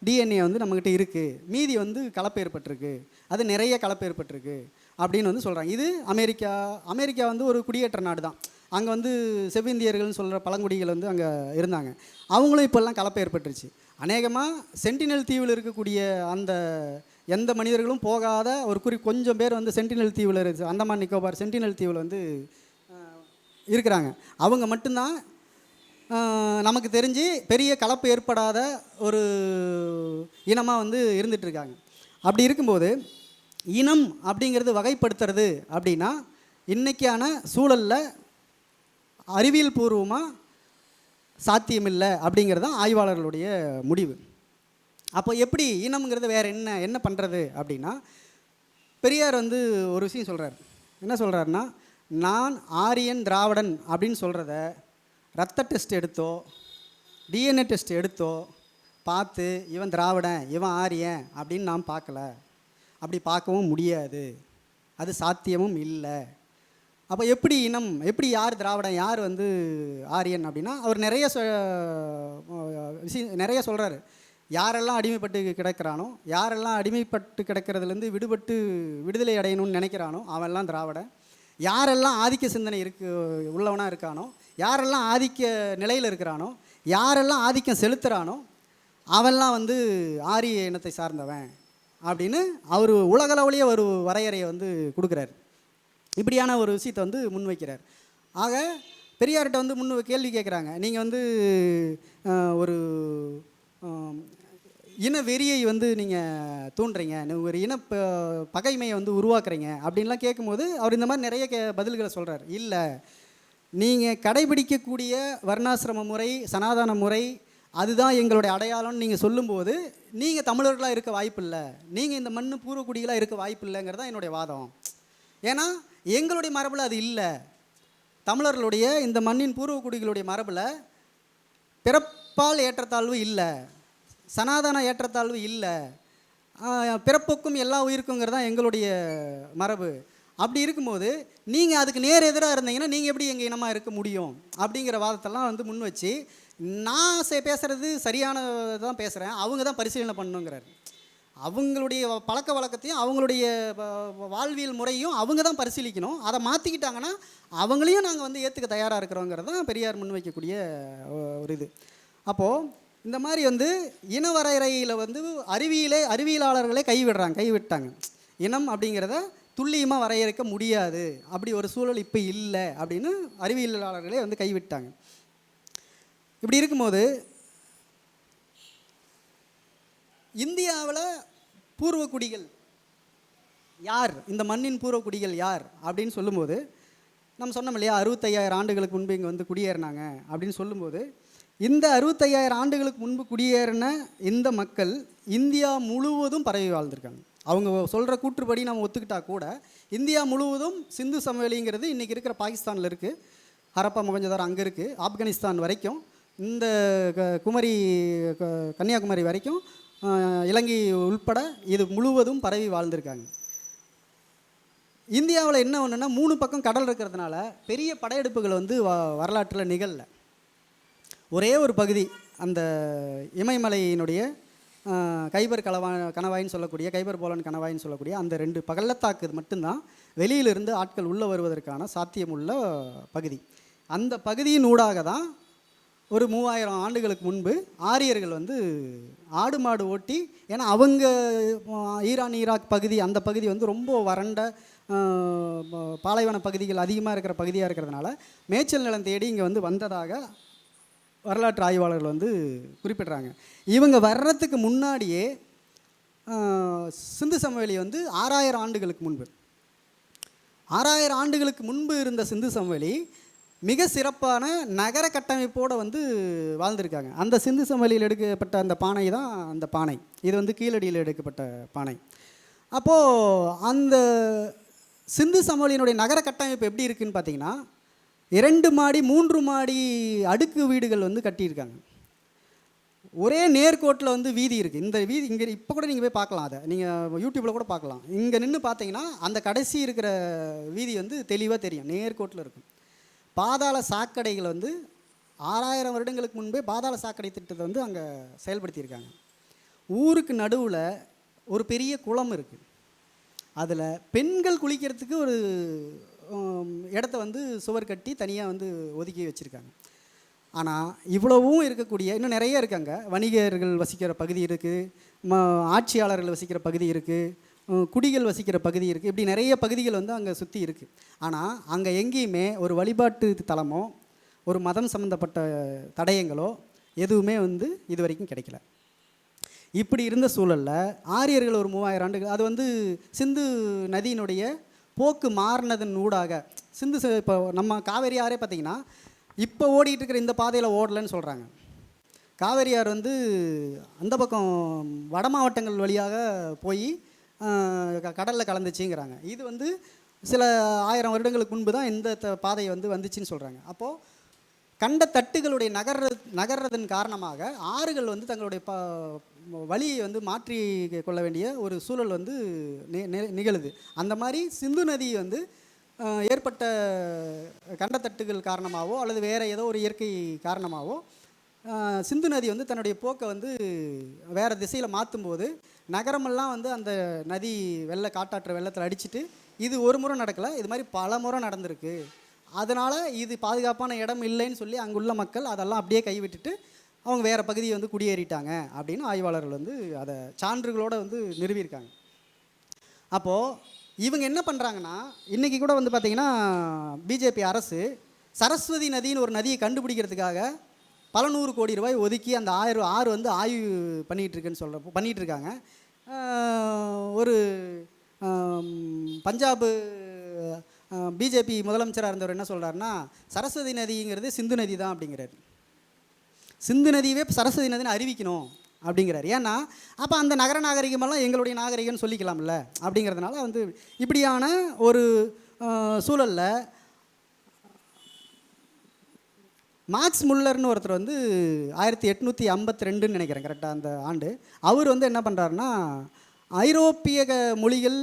டிஎன்ஏ வந்து நம்மக்கிட்ட இருக்குது. மீதி வந்து கலப்பு ஏற்பட்டிருக்கு, அது நிறைய கலப்பு ஏற்பட்டிருக்கு அப்படின்னு வந்து சொல்கிறாங்க. இது அமெரிக்கா வந்து ஒரு குடியேற்ற நாடு தான். அங்கே வந்து செவ்விந்தியர்கள்னு சொல்கிற பழங்குடிகள் வந்து அங்கே இருந்தாங்க. அவங்களும் இப்போல்லாம் கலப்பு ஏற்பட்டுருச்சு. அநேகமாக சென்டினல் தீவில் இருக்கக்கூடிய அந்த எந்த மனிதர்களும் போகாத ஒரு கொஞ்சம் பேர் வந்து சென்டினல் தீவில் அந்தமான் நிக்கோபார் சென்டினல் தீவில் வந்து இருக்கிறாங்க. அவங்க மட்டும்தான் நமக்கு தெரிஞ்சு பெரிய கலப்பு ஏற்படாத ஒரு இனமாக வந்து இருந்துகிட்ருக்காங்க. அப்படி இருக்கும்போது இனம் அப்படிங்கிறது வகைப்படுத்துறது அப்படின்னா இன்றைக்கான சூழலில் அறிவியல் பூர்வமாக சாத்தியமில்லை அப்படிங்கிறது தான் ஆய்வாளர்களுடைய முடிவு. அப்போ எப்படி இனம்ங்கிறது வேறு என்ன பண்ணுறது அப்படின்னா, பெரியார் வந்து ஒரு விஷயம் சொல்கிறார். என்ன சொல்கிறாருன்னா, நான் ஆரியன் திராவிடன் அப்படின்னு சொல்கிறத ரத்த டெஸ்ட் எடுத்தோ டிஎன்ஏ டெஸ்ட் எடுத்தோ பார்த்து இவன் திராவிடன் இவன் ஆரியன் அப்படின்னு நாம் பார்க்கல, அப்படி பார்க்கவும் முடியாது, அது சாத்தியமும் இல்லை. அப்போ எப்படி இனம், எப்படி யார் திராவிடன் யார் வந்து ஆரியன் அப்படின்னா அவர் நிறைய விஷயம் நிறைய சொல்கிறாரு. யாரெல்லாம் அடிமைப்பட்டு கிடக்கிறானோ, யாரெல்லாம் அடிமைப்பட்டு கிடக்கிறதுலேருந்து விடுதலை அடையணும்னு நினைக்கிறானோ அவெல்லாம் திராவிடன். யாரெல்லாம் ஆதிக்க சிந்தனை உள்ளவனாக இருக்கானோ, யாரெல்லாம் ஆதிக்க நிலையில் இருக்கிறானோ, யாரெல்லாம் ஆதிக்கம் செலுத்துகிறானோ அவெல்லாம் வந்து ஆரிய இனத்தை சார்ந்தவன் அப்படின்னு அவர் உலகளவுலேயே ஒரு வரையறையை வந்து கொடுக்குறாரு. இப்படியான ஒரு விஷயத்தை வந்து முன்வைக்கிறார். ஆக பெரியார்கிட்ட வந்து கேள்வி கேட்குறாங்க, நீங்கள் வந்து ஒரு இன வெறியை வந்து நீங்கள் தூண்டுறீங்க, ஒரு இன பகைமையை வந்து உருவாக்குறீங்க அப்படின்லாம் கேட்கும்போது அவர் இந்த மாதிரி நிறைய பதில்களை சொல்கிறார். இல்லை, நீங்கள் கடைபிடிக்கக்கூடிய வர்ணாசிரம முறை சனாதன முறை அதுதான் எங்களுடைய அடையாளம்னு நீங்கள் சொல்லும்போது நீங்கள் தமிழர்களாக இருக்க வாய்ப்பில்லை, நீங்கள் இந்த மண்ணு பூர்வக்குடிகளாக இருக்க வாய்ப்பில்லைங்கிறது தான் என்னுடைய வாதம். ஏன்னா எங்களுடைய மரபில் அது இல்லை. தமிழர்களுடைய இந்த மண்ணின் பூர்வக்குடிகளுடைய மரபில் பிறப்பால் ஏற்றத்தாழ்வு இல்லை, சனாதன ஏற்றத்தாழ்வு இல்லை, பிறப்புக்கும் எல்லா உயிருக்குங்கிறது தான் எங்களுடைய மரபு. அப்படி இருக்கும்போது நீங்கள் அதுக்கு நேர் எதிராக இருந்தீங்கன்னா நீங்கள் எப்படி எங்கள் இனமாக இருக்க முடியும் அப்படிங்கிற வாதத்தெல்லாம் வந்து முன் வச்சு, நான் பேசுகிறது சரியானதான் பேசுகிறேன், அவங்க தான் பரிசீலனை பண்ணணுங்கிறார். அவங்களுடைய பழக்க வழக்கத்தையும் அவங்களுடைய வாழ்வியல் முறையும் அவங்க தான் பரிசீலிக்கணும். அதை மாற்றிக்கிட்டாங்கன்னா அவங்களையும் நாங்கள் வந்து ஏற்றுக்க தயாராக இருக்கிறோங்கிறது தான் பெரியார் முன்வைக்கக்கூடிய ஒரு இது. அப்போது இந்த மாதிரி வந்து இன வரையறையில் வந்து அறிவியலாளர்களே கைவிட்டாங்க. இனம் அப்படிங்கிறத துல்லியமாக வரையறுக்க முடியாது, அப்படி ஒரு சூழல் இப்போ இல்லை அப்படின்னு அறிவியலாளர்களே வந்து கைவிட்டாங்க. இப்படி இருக்கும்போது இந்தியாவில் பூர்வக்குடிகள் யார், இந்த மண்ணின் பூர்வக்குடிகள் யார் அப்படின்னு சொல்லும்போது நம்ம சொன்னோம் இல்லையா, 65,000 ஆண்டுகளுக்கு முன்பு இங்கே வந்து குடியேறினாங்க அப்படின்னு சொல்லும்போது, இந்த 65,000 ஆண்டுகளுக்கு முன்பு குடியேறின இந்த மக்கள் இந்தியா முழுவதும் பரவி வாழ்ந்திருக்காங்க. அவங்க சொல்கிற கூற்றுப்படி நம்ம ஒத்துக்கிட்டா கூட இந்தியா முழுவதும் சிந்து சமவெளிங்கிறது இன்றைக்கி இருக்கிற பாகிஸ்தானில் இருக்குது, ஹரப்பா மொஹஞ்சதாரோ அங்கே இருக்குது, ஆப்கானிஸ்தான் வரைக்கும், இந்த குமரி கன்னியாகுமரி வரைக்கும், இலங்கை உள்பட இது முழுவதும் பரவி வாழ்ந்திருக்காங்க. இந்தியாவில் என்ன ஒன்றுன்னா 3 பக்கம் கடல் இருக்கிறதுனால பெரிய படையெடுப்புகள் வந்து வரலாற்றில் நிகழலை. ஒரே ஒரு பகுதி, அந்த இமயமலையினுடைய கைபர் கணவாயின்னு சொல்லக்கூடிய, கைபர் போலன் கணவாயின்னு சொல்லக்கூடிய அந்த 2 பள்ளத்தாக்கு மட்டும்தான் வெளியிலிருந்து ஆட்கள் உள்ளே வருவதற்கான சாத்தியமுள்ள பகுதி. அந்த பகுதியின் ஊடாக தான் ஒரு 3000 ஆண்டுகளுக்கு முன்பு ஆரியர்கள் வந்து ஆடு மாடு ஓட்டி, ஏன்னா அவங்க ஈரான் ஈராக் பகுதி, அந்த பகுதி வந்து ரொம்ப வறண்ட பாலைவன பகுதிகள் அதிகமாக இருக்கிற பகுதியாக இருக்கிறதுனால மேய்ச்சல் நிலம் தேடி இங்கே வந்து வந்ததாக வரலாற்று ஆய்வாளர்கள் வந்து குறிப்பிட்றாங்க. இவங்க வர்றதுக்கு முன்னாடியே சிந்து சமவெளி வந்து 6000 ஆண்டுகளுக்கு முன்பு, 6000 ஆண்டுகளுக்கு முன்பு இருந்த சிந்து சமவெளி மிக சிறப்பான நகர கட்டமைப்போடு வந்து வாழ்ந்திருக்காங்க. அந்த சிந்து சமவெளியில் எடுக்கப்பட்ட அந்த பானை தான் அந்த பானை. இது வந்து கீழடியில் எடுக்கப்பட்ட பானை. அப்போது அந்த சிந்து சமவெளியினுடைய நகர கட்டமைப்பு எப்படி இருக்குதுன்னு பார்த்தீங்கன்னா, 2 மாடி 3 மாடி அடுக்கு வீடுகள் வந்து கட்டியிருக்காங்க. ஒரே நேர்கோட்டில் வந்து வீதி இருக்குது. இந்த வீதி இங்கே இப்போ கூட நீங்கள் போய் பார்க்கலாம், அதை நீங்கள் யூடியூப்பில் கூட பார்க்கலாம். இங்கே நின்று பார்த்தீங்கன்னா அந்த கடைசி இருக்கிற வீதி வந்து தெளிவாக தெரியும், நேர்கோட்டில் இருக்கும். பாதாள சாக்கடைகள் வந்து 6000 வருடங்களுக்கு முன்பே பாதாள சாக்கடை திட்டத்தை வந்து அங்கே செயல்படுத்தியிருக்காங்க. ஊருக்கு நடுவில் ஒரு பெரிய குளம் இருக்குது. அதில் பெண்கள் குளிக்கிறதுக்கு ஒரு இடத்த வந்து சுவர் கட்டி தனியாக வந்து ஒதுக்கி வச்சுருக்காங்க. ஆனால் இவ்வளவும் இருக்கக்கூடிய இன்னும் நிறைய இருக்காங்க. வணிகர்கள் வசிக்கிற பகுதி இருக்குது, ஆட்சியாளர்கள் வசிக்கிற பகுதி இருக்குது, குடிகள் வசிக்கிற பகுதி இருக்குது. இப்படி நிறைய பகுதிகள் வந்து அங்கே சுற்றி இருக்குது. ஆனால் அங்கே எங்கேயுமே ஒரு வழிபாட்டு தலமோ ஒரு மதம் சம்மந்தப்பட்ட தடயங்களோ எதுவுமே வந்து இது வரைக்கும் கிடைக்கல. இப்படி இருந்த சூழலில் ஆரியர்கள் ஒரு 3000 ஆண்டுகள், அது வந்து சிந்து நதியினுடைய போக்கு மாறினதன் ஊடாக சிந்து, இப்போ நம்ம காவேரி ஆறே பார்த்திங்கன்னா இப்போ ஓடிட்டு இருக்கிற இந்த பாதையில் ஓடலைன்னு சொல்கிறாங்க. காவேரி ஆறு வந்து அந்த பக்கம் வட மாவட்டங்கள் வழியாக போய் கடலில் கலந்துச்சுங்கிறாங்க. இது வந்து சில 1000 வருடங்களுக்கு முன்பு தான் இந்த பாதை வந்து வந்துச்சுன்னு சொல்கிறாங்க. அப்போது கண்ட தட்டுகளுடைய நகர்றதன் காரணமாக ஆறுகள் வந்து தங்களுடைய வழியை வந்து மாற்றி கொள்ள வேண்டிய ஒரு சூழல் வந்து நிகழுது. அந்த மாதிரி சிந்து நதி வந்து ஏற்பட்ட கண்டத்தட்டுகள் காரணமாகவோ அல்லது வேறு ஏதோ ஒரு இயற்கை காரணமாகவோ சிந்து நதி வந்து தன்னுடைய போக்கை வந்து வேறு திசையில் மாற்றும்போது நகரமெல்லாம் வந்து அந்த நதி காட்டாற்று வெள்ளத்தில் அடிச்சுட்டு, இது ஒரு முறை நடக்கலை, இது மாதிரி பல முறை நடந்திருக்கு. அதனால் இது பாதுகாப்பான இடம் இல்லைன்னு சொல்லி அங்குள்ள மக்கள் அதெல்லாம் அப்படியே கைவிட்டுட்டு அவங்க வேறு பகுதியை வந்து குடியேறிட்டாங்க அப்படின்னு ஆய்வாளர்கள் வந்து அதை சான்றுகளோடு வந்து நிறுவியிருக்காங்க. அப்போது இவங்க என்ன பண்ணுறாங்கன்னா, இன்றைக்கி கூட வந்து பார்த்திங்கன்னா பிஜேபி அரசு சரஸ்வதி நதின்னு ஒரு நதியை கண்டுபிடிக்கிறதுக்காக பல 100 கோடி ரூபாய் ஒதுக்கி அந்த ஆறு வந்து ஆய்வு பண்ணிகிட்ருக்காங்க. ஒரு பஞ்சாபு பிஜேபி முதலமைச்சராக இருந்தவர் என்ன சொல்கிறாருன்னா, சரஸ்வதி நதிங்கிறது சிந்து நதி தான் அப்படிங்கிறார். சிந்து நதியவே சரஸ்வதி நதினு அறிவிக்கணும் அப்படிங்கிறார். ஏன்னா அப்போ அந்த நகர நாகரிகமெல்லாம் எங்களுடைய நாகரிகம்னு சொல்லிக்கலாம்ல அப்படிங்கிறதுனால வந்து இப்படியான ஒரு சூழலில் மார்க்ஸ் முல்லர்னு ஒருத்தர் வந்து 1852 நினைக்கிறேன் கரெக்டாக அந்த ஆண்டு, அவர் வந்து என்ன பண்ணுறாருன்னா ஐரோப்பிய மொழிகள்,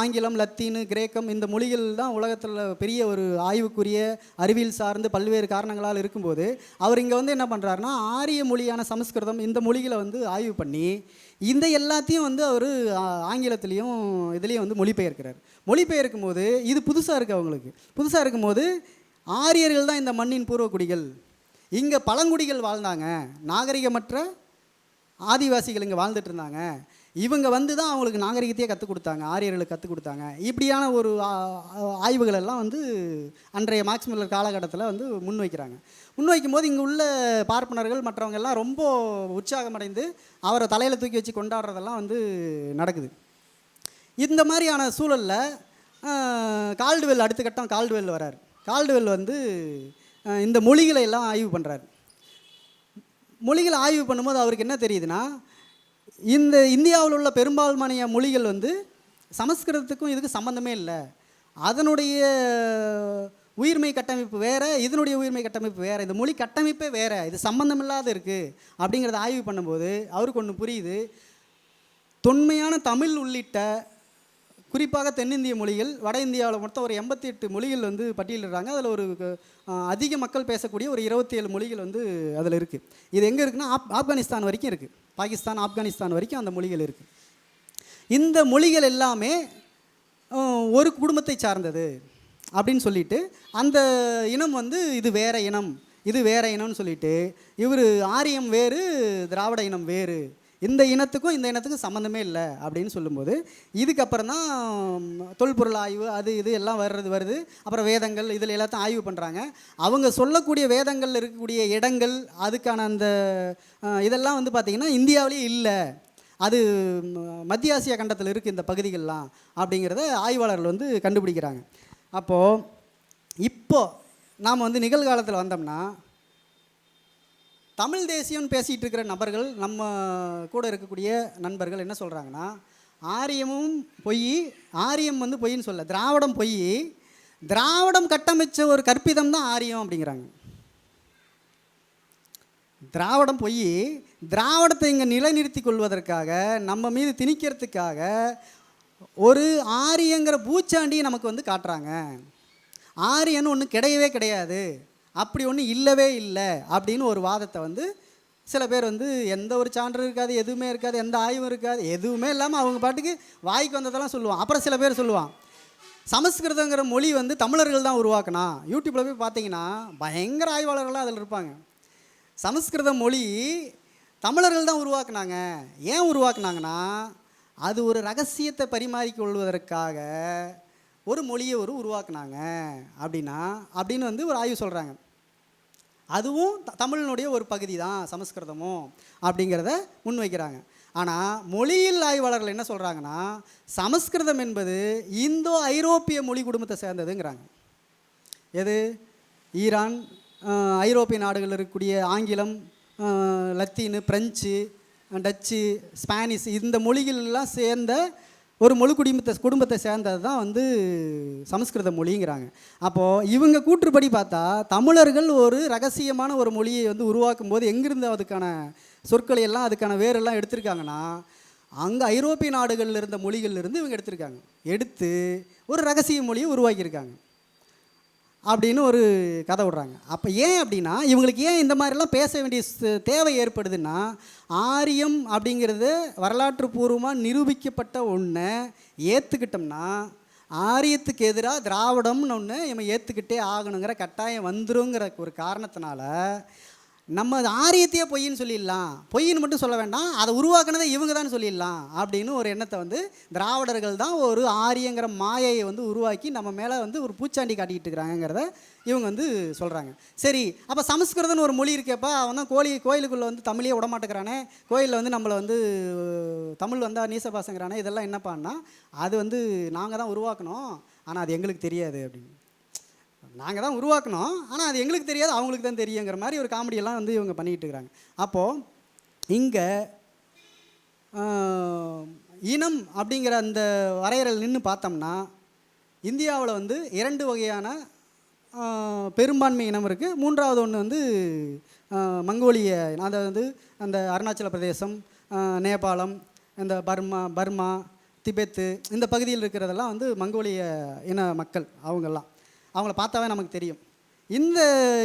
ஆங்கிலம், லத்தீனு, கிரேக்கம், இந்த மொழிகள் தான் உலகத்தில் பெரிய ஒரு ஆய்வுக்குரிய அறிவியல் சார்ந்து பல்வேறு காரணங்களால் இருக்கும்போது அவர் இங்கே வந்து என்ன பண்ணுறாருன்னா ஆரிய மொழியான சமஸ்கிருதம் இந்த மொழிகளை வந்து ஆய்வு பண்ணி இந்த எல்லாத்தையும் வந்து அவர் ஆங்கிலத்துலேயும் இதுலேயும் வந்து மொழிபெயர்க்கும் போது இது புதுசாக இருக்குது. அவங்களுக்கு புதுசாக இருக்கும்போது ஆரியர்கள் தான் இந்த மண்ணின் பூர்வக்குடிகள், இங்கே பழங்குடிகள் வாழ்ந்தாங்க, நாகரிகமற்ற ஆதிவாசிகள் இங்கே வாழ்ந்துட்டு இருந்தாங்க, இவங்க வந்து தான் அவங்களுக்கு நாகரிகத்தையே கற்றுக் கொடுத்தாங்க, ஆரியர்களுக்கு கற்றுக் கொடுத்தாங்க. இப்படியான ஒரு ஆய்வுகள் எல்லாம் வந்து அன்றைய மார்க்ஸ் முல்லர் காலகட்டத்தில் வந்து முன்வைக்கும் போது இங்கே உள்ள பார்ப்பனர்கள் மற்றவங்க எல்லாம் ரொம்ப உற்சாகமடைந்து அவரை தலையில் தூக்கி வச்சு கொண்டாடுறதெல்லாம் வந்து நடக்குது. இந்த மாதிரியான சூழலில் கால்டுவெல் அடுத்த கட்டம் கால்டுவெல் வரார். கால்டுவெல் வந்து இந்த மொழிகளை எல்லாம் ஆய்வு பண்ணுறார். மொழிகளை ஆய்வு பண்ணும்போது அவருக்கு என்ன தெரியுதுன்னா, இந்த இந்தியாவில் உள்ள பெரும்பான்மையான மொழிகள் வந்து சமஸ்கிருதத்துக்கும் இதுக்கு சம்மந்தமே இல்லை. அதனுடைய உயிர்மை கட்டமைப்பு வேறு, இதனுடைய உயிர்மை கட்டமைப்பு வேறு, இந்த மொழி கட்டமைப்பே வேறு, இது சம்மந்தமில்லாத இருக்குது அப்படிங்கிறத ஆய்வு பண்ணும்போது அவருக்கு ஒன்று புரியுது. தொன்மையான தமிழ் உள்ளிட்ட குறிப்பாக தென்னிந்திய மொழிகள், வட இந்தியாவில் மொத்தம் ஒரு 88 மொழிகள் வந்து பட்டியலிடுறாங்க. அதில் ஒரு அதிக மக்கள் பேசக்கூடிய ஒரு 27 மொழிகள் வந்து அதில் இருக்குது. இது எங்கே இருக்குன்னா ஆப்கானிஸ்தான் வரைக்கும் இருக்குது. பாகிஸ்தான், ஆப்கானிஸ்தான் வரைக்கும் அந்த மொழிகள் இருக்குது. இந்த மொழிகள் எல்லாமே ஒரு குடும்பத்தை சார்ந்தது அப்படின்னு சொல்லிட்டு அந்த இனம் வந்து இது வேற இனம், இது வேற இனம்னு சொல்லிட்டு இவர் ஆரியம் வேறு, திராவிட இனம் வேறு, இந்த இனத்துக்கும் இந்த இனத்துக்கும் சம்மந்தமே இல்லை அப்படின்னு சொல்லும்போது இதுக்கப்புறம் தான் தொல்பொருள் ஆய்வு அது இது எல்லாம் வருது. அப்புறம் வேதங்கள் இதில் எல்லாத்தையும் ஆய்வு பண்ணுறாங்க. அவங்க சொல்லக்கூடிய வேதங்களில் இருக்கக்கூடிய இடங்கள், அதுக்கான அந்த இதெல்லாம் வந்து பார்த்திங்கன்னா இந்தியாவிலேயே இல்லை, அது மத்திய ஆசியா கண்டத்தில் இருக்குது இந்த பகுதிகள்லாம் அப்படிங்கிறத ஆய்வாளர்கள் வந்து கண்டுபிடிக்கிறாங்க. அப்போது இப்போது நாம் வந்து நிகழ்காலத்தில் வந்தோம்னா தமிழ் தேசியம்னு பேசிகிட்டு இருக்கிற நபர்கள், நம்ம கூட இருக்கக்கூடிய நண்பர்கள் என்ன சொல்கிறாங்கன்னா, ஆரியமும் பொய், ஆரியம் வந்து பொய்ன்னு சொல்ல, திராவிடம் பொய், திராவிடம் கட்டமைச்ச ஒரு கற்பிதம் தான் ஆரியம் அப்படிங்கிறாங்க. திராவிடம் பொய், திராவிடத்தை இங்கே நிலைநிறுத்தி கொள்வதற்காக நம்ம மீது திணிக்கிறதுக்காக ஒரு ஆரியங்கிற பூச்சாண்டியை நமக்கு வந்து காட்டுறாங்க. ஆரியன்னு ஒன்று கிடையவே கிடையாது, அப்படி ஒன்று இல்லவே இல்லை அப்படின்னு ஒரு வாதத்தை வந்து சில பேர் வந்து எந்த ஒரு சான்று இருக்காது, எதுவுமே இருக்காது, எந்த ஆய்வும் இருக்காது, எதுவுமே இல்லாமல் அவங்க பாட்டுக்கு வாய்க்கு வந்ததெல்லாம் சொல்லுவான். அப்புறம் சில பேர் சொல்லுவான் சமஸ்கிருதங்கிற மொழி வந்து தமிழர்கள் தான் உருவாக்கினா. யூடியூப்பில் போய் பார்த்தீங்கன்னா பயங்கர ஆய்வாளர்களாக அதில் இருப்பாங்க. சமஸ்கிருத மொழி தமிழர்கள் தான் உருவாக்குனாங்க. ஏன் உருவாக்குனாங்கன்னா அது ஒரு ரகசியத்தை பரிமாறிக்கொள்வதற்காக ஒரு மொழியை உருவாக்குனாங்க அப்படின்னு வந்து ஒரு ஆய்வு சொல்கிறாங்க. அதுவும் தமிழினுடைய ஒரு பகுதி தான் சமஸ்கிருதமும் அப்படிங்கிறத முன்வைக்கிறாங்க. ஆனால் மொழியியல் ஆய்வாளர்கள் என்ன சொல்கிறாங்கன்னா, சமஸ்கிருதம் என்பது இந்தோ ஐரோப்பிய மொழி குடும்பத்தை சேர்ந்ததுங்கிறாங்க. எது? ஈரான், ஐரோப்பிய நாடுகளில் இருக்கக்கூடிய ஆங்கிலம், லத்தீனு, பிரெஞ்சு, டச்சு, ஸ்பானிஷ், இந்த மொழிகளெல்லாம் சேர்ந்த ஒரு மொழி குடும்பத்தை சேர்ந்தது தான் வந்து சமஸ்கிருத மொழிங்கிறாங்க. அப்போது இவங்க கூற்றுப்படி பார்த்தா தமிழர்கள் ஒரு ரகசியமான ஒரு மொழியை வந்து உருவாக்கும் போது எங்கிருந்து அதுக்கான சொற்களை எல்லாம் அதுக்கான வேரெல்லாம் எடுத்திருக்காங்கன்னா அங்கே ஐரோப்பிய நாடுகளில் இருந்த மொழிகள்லேருந்து இவங்க எடுத்து ஒரு ரகசிய மொழியை உருவாக்கியிருக்காங்க அப்படின்னு ஒரு கதை விடுறாங்க. அப்போ ஏன் அப்படின்னா இவங்களுக்கு ஏன் இந்த மாதிரிலாம் பேச வேண்டிய தேவை ஏற்படுதுன்னா, ஆரியம் அப்படிங்கிறது வரலாற்று பூர்வமாக நிரூபிக்கப்பட்ட ஒன்றை ஏற்றுக்கிட்டோம்னா ஆரியத்துக்கு எதிராக திராவிடம்னு ஒன்று நம்ம ஏற்றுக்கிட்டே ஆகணுங்கிற கட்டாயம் வந்துருங்கிற ஒரு காரணத்தினால நம்ம ஆரியத்தையே பொய்ன்னு சொல்லிடலாம், பொய்ன்னு மட்டும் சொல்ல வேண்டாம், அதை உருவாக்குனதை இவங்க தான் சொல்லிடலாம் அப்படின்னு ஒரு எண்ணத்தை வந்து திராவிடர்கள் தான் ஒரு ஆரியங்கிற மாயையை வந்து உருவாக்கி நம்ம மேலே வந்து ஒரு பூச்சாண்டி காட்டிக்கிட்டு இருக்கிறாங்கிறத இவங்க வந்து சொல்கிறாங்க. சரி, அப்போ சமஸ்கிருதம்னு ஒரு மொழி இருக்கேப்பா, அவன் தான் கோயிலுக்குள்ளே வந்து தமிழே விடமாட்டேங்கிறானே, கோயிலில் வந்து நம்மளை வந்து தமிழ் வந்தால் நீசபாசங்கிறானே, இதெல்லாம் என்னப்பான்னா அது வந்து நாங்கள் தான் உருவாக்கணும், ஆனால் அது எங்களுக்கு தெரியாது அப்படின்னு. நாங்கள் தான் உருவாக்கணும், ஆனால் அது எங்களுக்கு தெரியாது, அவங்களுக்கு தான் தெரியுங்கிற மாதிரி ஒரு காமெடியெல்லாம் வந்து இவங்க பண்ணிக்கிட்டு இருக்கிறாங்க. அப்போது இங்கே இனம் அப்படிங்கிற அந்த வரையறையில் நின்று பார்த்தோம்னா இந்தியாவில் வந்து 2 வகையான பெரும்பான்மை இனம் இருக்குது. மூன்றாவது ஒன்று வந்து மங்கோலிய, அதை வந்து அந்த அருணாச்சல பிரதேசம், நேபாளம், இந்த பர்மா, திபெத்து, இந்த பகுதியில் இருக்கிறதெல்லாம் வந்து மங்கோலிய இன மக்கள். அவங்கள பார்த்தாவே நமக்கு தெரியும். இந்த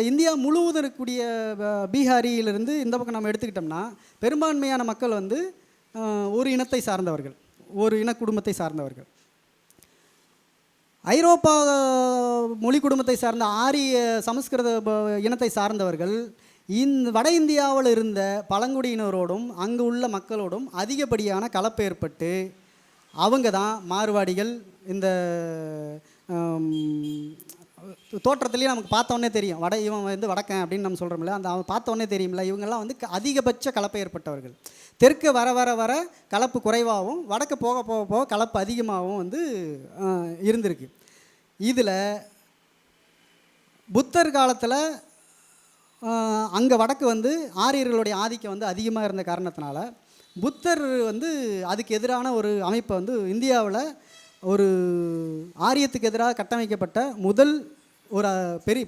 இந்தியா முழுவதும் இருக்கக்கூடிய பீகாரியிலிருந்து இந்த பக்கம் நம்ம எடுத்துக்கிட்டோம்னா பெரும்பான்மையான மக்கள் வந்து ஒரு இனத்தை சார்ந்தவர்கள், ஒரு இன குடும்பத்தை சார்ந்தவர்கள். ஐரோப்பா மொழி குடும்பத்தை சார்ந்த ஆரிய சமஸ்கிருத இனத்தை சார்ந்தவர்கள் வட இந்தியாவில் இருந்த பழங்குடியினரோடும் அங்கு உள்ள மக்களோடும் அதிகப்படியான கலப்பு ஏற்பட்டு அவங்க தான் மார்வாடிகள், இந்த தோற்றத்துலேயே நமக்கு பார்த்தோன்னே தெரியும். இவன் வந்து வடக்கன் அப்படின்னு நம்ம சொல்கிறோம்ல, அந்த அவன் பார்த்தோன்னே தெரியும்ல, இவங்கெல்லாம் வந்து அதிகபட்ச கலப்பை ஏற்பட்டவர்கள். தெற்கு வர வர வர கலப்பு குறைவாகவும் வடக்கு போக போக போக கலப்பு அதிகமாகவும் வந்து இருந்திருக்கு. இதில் புத்தர் காலத்தில் அங்கே வடக்கு வந்து ஆரியர்களுடைய ஆதிக்கம் வந்து அதிகமாக இருந்த காரணத்தினால புத்தர் வந்து அதுக்கு எதிரான ஒரு அமைப்பை வந்து இந்தியாவில் ஒரு ஆரியத்துக்கு எதிராக கட்டமைக்கப்பட்ட முதல் ஒரு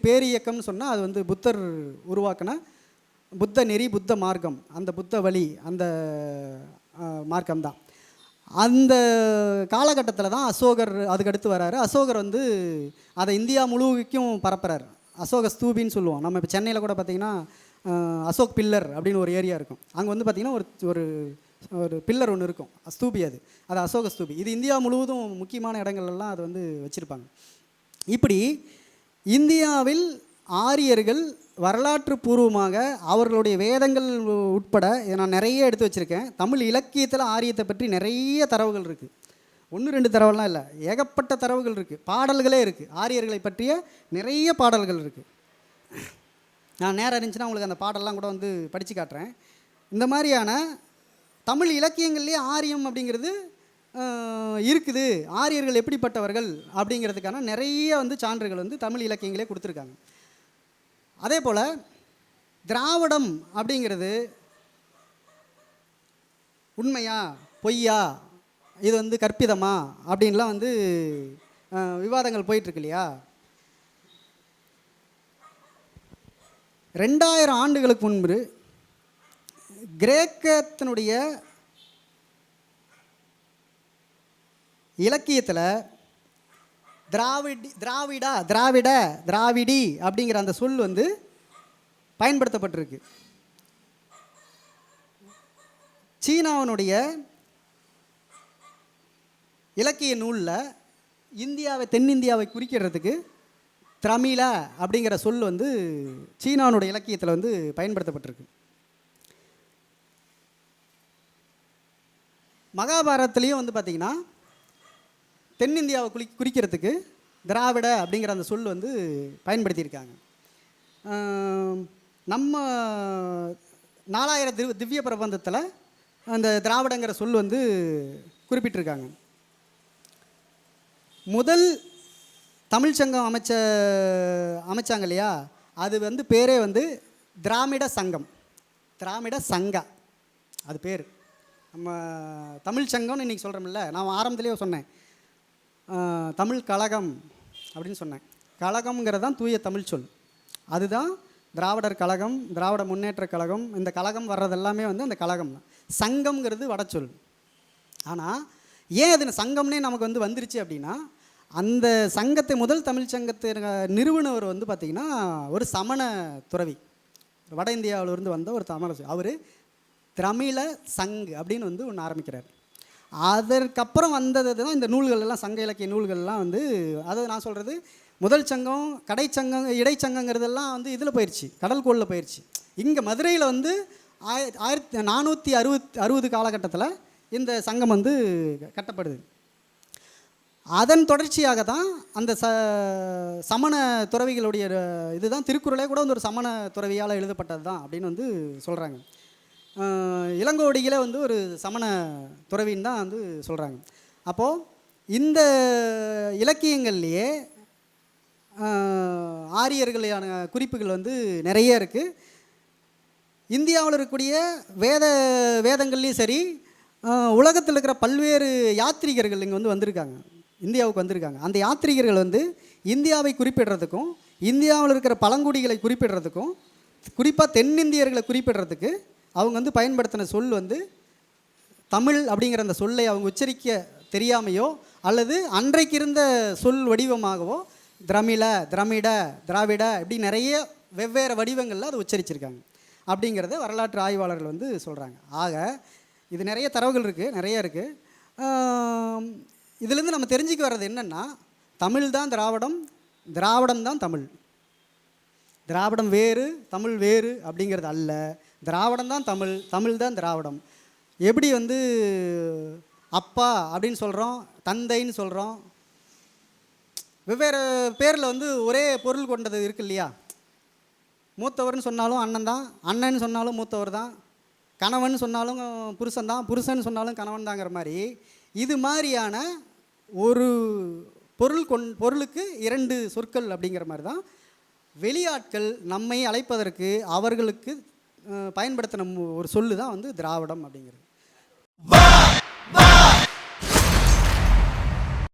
பேரியக்கம்னு சொன்னால் அது வந்து புத்தர் உருவாக்கின புத்த நெறி, புத்த மார்க்கம், அந்த புத்த வழி, அந்த மார்க்கம்தான். அந்த காலகட்டத்தில் தான் அசோகர் அதுக்கடுத்து வராரு. அசோகர் வந்து அதை இந்தியா முழுவதுக்கும் பரப்புறாரு. அசோக ஸ்தூபின்னு சொல்லுவோம். நம்ம இப்போ சென்னையில் கூட பார்த்திங்கன்னா அசோக் பில்லர் அப்படின்னு ஒரு ஏரியா இருக்கும். அங்கே வந்து பார்த்திங்கன்னா ஒரு ஒரு பில்லர் ஒன்று இருக்கும், ஸ்தூபி. அது அசோக ஸ்தூபி. இது இந்தியா முழுவதும் முக்கியமான இடங்கள்லாம் அது வந்து வச்சுருப்பாங்க. இப்படி இந்தியாவில் ஆரியர்கள் வரலாற்று பூர்வமாக அவர்களுடைய வேதங்கள் உட்பட நான் நிறைய எடுத்து வச்சுருக்கேன். தமிழ் இலக்கியத்தில் ஆரியத்தை பற்றி நிறைய தரவுகள் இருக்குது. 1-2 தரவுலாம் இல்லை, ஏகப்பட்ட தரவுகள் இருக்குது. பாடல்களே இருக்குது, ஆரியர்களை பற்றிய நிறைய பாடல்கள் இருக்குது. நான் நேரம் இருந்துச்சுன்னா உங்களுக்கு அந்த பாடல்லாம் கூட வந்து படித்து காட்டுறேன். இந்த மாதிரியான தமிழ் இலக்கியங்கள்லேயே ஆரியம் அப்படிங்கிறது இருக்குது. ஆரியர்கள் எப்படிப்பட்டவர்கள் அப்படிங்கிறதுக்கான நிறைய வந்து சான்றுகள் வந்து தமிழ் இலக்கியங்களே கொடுத்துருக்காங்க. அதே போல் திராவிடம் அப்படிங்கிறது உண்மையா பொய்யா, இது வந்து கற்பிதமா அப்படின்லாம் வந்து விவாதங்கள் போயிட்டுருக்கு இல்லையா. 2000 ஆண்டுகளுக்கு முன்பு கிரேக்கத்தினுடைய இலக்கியத்தில் திராவிடி அப்படிங்கிற அந்த சொல் வந்து பயன்படுத்தப்பட்டிருக்கு. சீனாவினுடைய இலக்கிய நூலில் தென்னிந்தியாவை குறிக்கிறதுக்கு திரமிழ அப்படிங்கிற சொல் வந்து சீனாவுடைய இலக்கியத்தில் வந்து பயன்படுத்தப்பட்டிருக்கு. மகாபாரதத்துலேயும் வந்து பார்த்திங்கன்னா தென்னிந்தியாவை குறிக்கிறதுக்கு திராவிட அப்படிங்கிற அந்த சொல் வந்து பயன்படுத்தியிருக்காங்க. நம்ம 4000 திவ்ய பிரபந்தத்தில் அந்த திராவிடங்கிற சொல் வந்து குறிப்பிட்டிருக்காங்க. முதல் தமிழ் சங்கம் அமைச்சாங்க இல்லையா, அது வந்து பேரே வந்து திராமிட சங்க அது பேர். நம்ம தமிழ் சங்கம்னு இன்றைக்கி சொல்கிறோம்ல, நான் ஆரம்பத்துலேயே சொன்னேன் தமிழ் கழகம் அப்படின்னு சொன்னேன். கழகம்ங்கிறது தான் தூய தமிழ் சொல். அதுதான் திராவிடர் கழகம், திராவிட முன்னேற்ற கழகம். இந்த கழகம் வர்றதெல்லாமே வந்து அந்த கழகம் தான். சங்கம்ங்கிறது வடச்சொல். ஆனால் ஏன் அது சங்கம்னே நமக்கு வந்து வந்துருச்சு அப்படின்னா, அந்த சங்கத்தை முதல் தமிழ் சங்கத்தை நிறுவனவர் வந்து பார்த்திங்கன்னா ஒரு சமண துறவி, வட இந்தியாவிலிருந்து வந்த ஒரு தமிழ். அவர் திரமிழ சங்கு அப்படின்னு வந்து ஒன்று ஆரம்பிக்கிறார். அதற்கப்புறம் வந்தது தான் இந்த நூல்கள்லாம், சங்க இலக்கிய நூல்கள்லாம் வந்து. அதை நான் சொல்கிறது முதல் சங்கம், கடைச்சங்கம், இடைச்சங்கங்கிறதெல்லாம் வந்து இதில் போயிடுச்சு, கடல்கோளில் போயிடுச்சு. இங்கே மதுரையில் வந்து 1460 காலகட்டத்தில் இந்த சங்கம் வந்து கட்டப்படுது. அதன் தொடர்ச்சியாக தான் அந்த சமண துறவிகளுடைய இதுதான் திருக்குறளே கூட வந்து ஒரு சமண துறவியால் எழுதப்பட்டது தான் அப்படின்னு வந்து சொல்கிறாங்க. இளங்கோடிகளே வந்து ஒரு சமண துறவின்னு தான் வந்து சொல்கிறாங்க. அப்போது இந்த இலக்கியங்கள்லேயே ஆரியர்களான குறிப்புகள் வந்து நிறைய இருக்குது. இந்தியாவில் இருக்கக்கூடிய வேதங்கள்லேயும் சரி, உலகத்தில் இருக்கிற பல்வேறு யாத்ரீகர்கள் இங்கே வந்து வந்திருக்காங்க, இந்தியாவுக்கு வந்திருக்காங்க. அந்த யாத்ரீகர்கள் வந்து இந்தியாவை குறிப்பிடுறதுக்கும் இந்தியாவில் இருக்கிற பழங்குடிகளை குறிப்பிடுறதுக்கும் குறிப்பாக தென்னிந்தியர்களை குறிப்பிடுறதுக்கு அவங்க வந்து பயன்படுத்தின சொல் வந்து தமிழ் அப்படிங்கிற அந்த சொல்லை அவங்க உச்சரிக்க தெரியாமையோ அல்லது அன்றைக்கு இருந்த சொல் வடிவமாகவோ திராவிட இப்படி நிறைய வெவ்வேறு வடிவங்களில் அதை உச்சரிச்சிருக்காங்க அப்படிங்கிறத வரலாற்று ஆய்வாளர்கள் வந்து சொல்கிறாங்க. ஆக இது நிறைய தரவுகள் இருக்குது, நிறைய இருக்குது. இதுலேருந்து நம்ம தெரிஞ்சுக்க வர்றது என்னென்னா, தமிழ் தான் திராவிடம், திராவிடம் தான் தமிழ். திராவிடம் வேறு தமிழ் வேறு அப்படிங்கிறது அல்ல. திராவிடம் தான் தமிழ், தமிழ் தான் திராவிடம். எப்படி வந்து அப்பா அப்படின்னு சொல்கிறோம், தந்தைன்னு சொல்கிறோம், வெவ்வேறு பேரில் வந்து ஒரே பொருள் கொண்டது இருக்கு இல்லையா? மூத்தவர்னு சொன்னாலும் அண்ணன் தான், அண்ணன் சொன்னாலும் மூத்தவர் தான், கணவன் சொன்னாலும் புருஷன் தான், புருஷன் சொன்னாலும் கணவன் தாங்கிற மாதிரி இது மாதிரியான ஒரு பொருளுக்கு 2 சொற்கள் அப்படிங்கிற மாதிரி தான் வெளியாட்கள் நம்மை அழைப்பதற்கு அவர்களுக்கு பயன்படுத்தின ஒரு சொல்லு தான் வந்து திராவிடம் அப்படிங்கிறது.